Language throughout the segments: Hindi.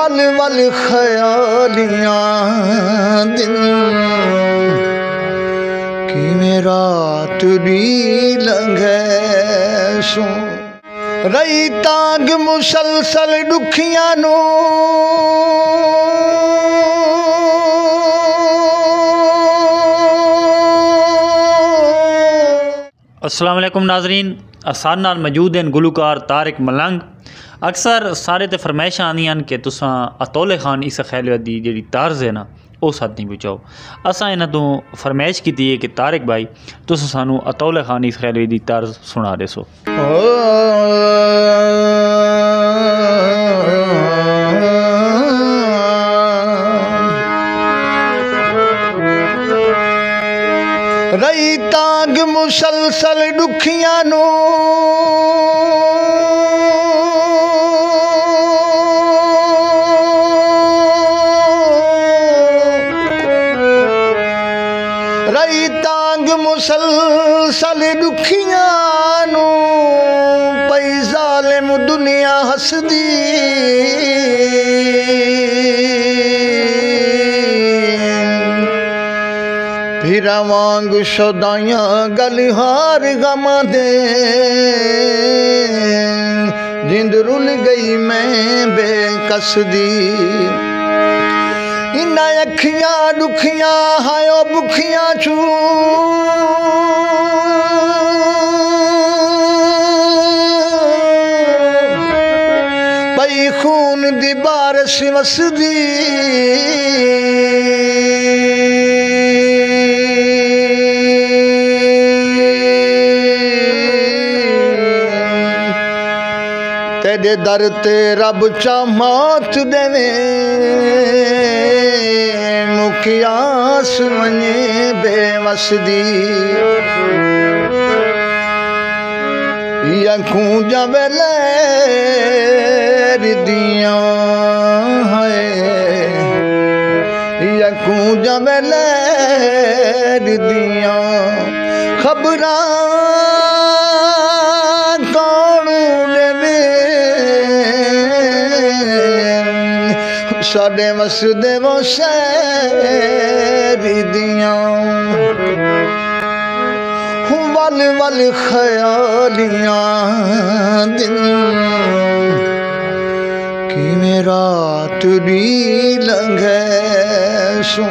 वल वल ख्यालियां दिन कि रात दी लंघे सो रही तांग मुसलसल दुखियां नू अस्सलाम वालेकुम नाजरीन, असार नाल मौजूद हैं गुलकार तारिक मलंग। अक्सर सारे ते फरमाइशां आंदियां कि तुसां अतौले खान इस खैल दी जी तर्ज है ना वो साथ नहीं पुछाओ। असां इन्हां तो फरमाइश की है कि तारिक भाई तुस सानू अतौले खान इस खैल दी तर्ज सुना देसो। रही तांग मुसलसल दुखियां नू रही तांग मुसलसल दुखियां नू पई ज़ालिम दुनिया हसदी फिर वांग सदाइयां गलिहार गमा दे जिंद रुल गई मैं बेकसदी इन्ना अखियां दुखियां हायो बुखियां छू पई खून दी बारिश वसदी तेरे दर ते रब चा मौत देवे मुखियास वने बेवसदी यखूं जवेले रिदियां है यखूं जवेले रिदियां खबरां साडे वसदे वो शहर दियां वल वल ख्यालियां दिन कि रात दी लंघे सो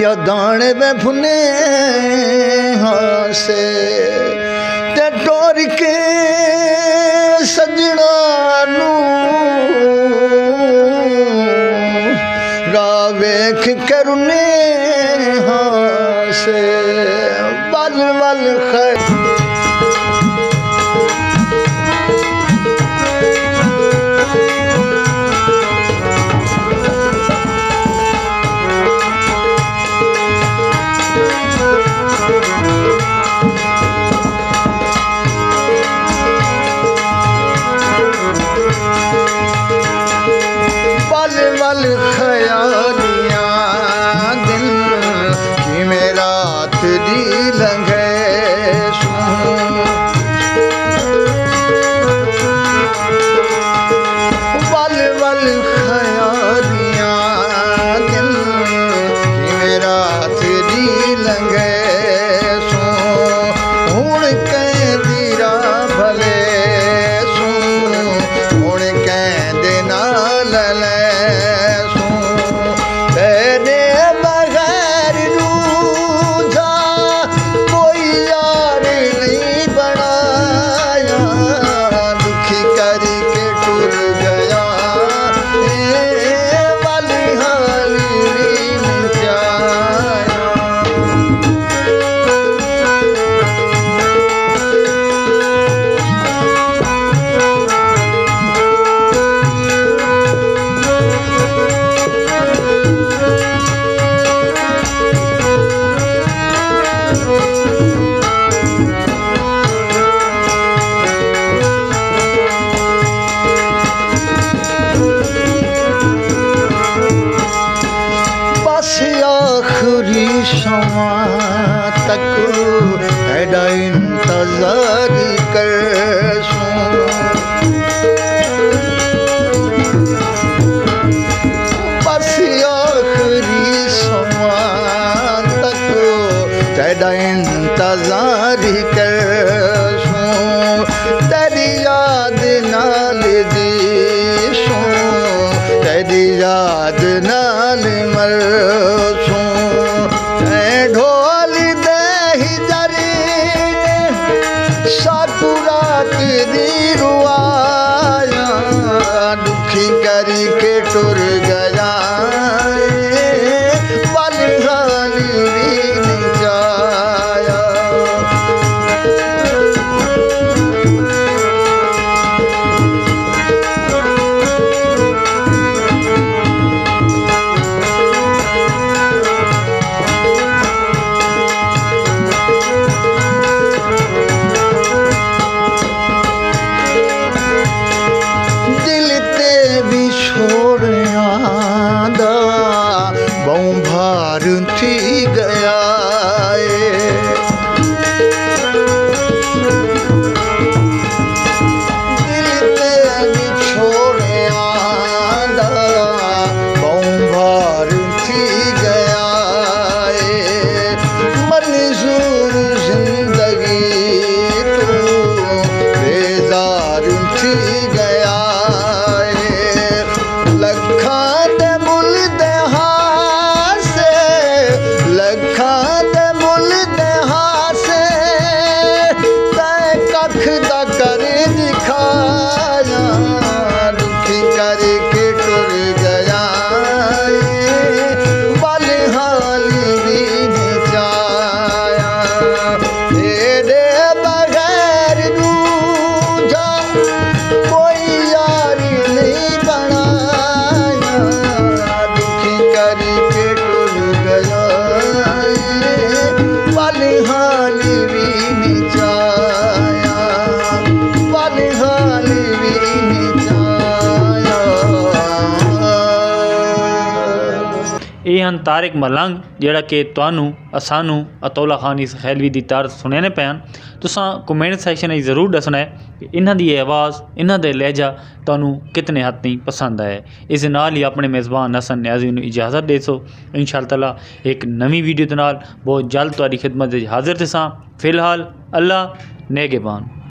या दाने में फुने हासे ते टोर के सजना नू वेख करुने हासे वल वल इंतजार कर दा इंतजार करसूं तेरी याद नाल जीसूं तेरी याद नाल मरसूं ढोल दे हिजरी साकुरात दी रुआया दुखी करी के टुर गया पल हाली भी नहीं जाया बहु भार थी गया दिल ते छोड़े आंदा बहु भार थी गया मंजूर जिंदगी तू बेजार थी गया लखा दे मुल दे लखा दे मुल दे हासे तै कख दा कर दिखाया दुखी करके टुर गया पल हाली भी नहीं जाया तेरे बगैर दूजा कोई यार नहीं बनाया दुखी करके टुर गया पल हाली भी नहीं जाया पल हाली भी नहीं जाया ये हैं तारिक मलंग जिहड़ा कि तुहानू असानू अतौला खान इस खैलवी दी तार सुनने पैन तुसां कमेंट सैक्शन में जरूर दसना है कि इन्हां दी आवाज़ इन्हां दे लहजा तुहानू कितने हद तक पसंद आया इस नाल ही अपने मेज़बान हसन न्याज़ी नूं इजाज़त दे सो इंशाअल्लाह ताला एक नवी वीडियो दे नाल बहुत जल्द तुहाडी खिदमत हाज़िर थिसां फिलहाल अल्लाह नेगेबान।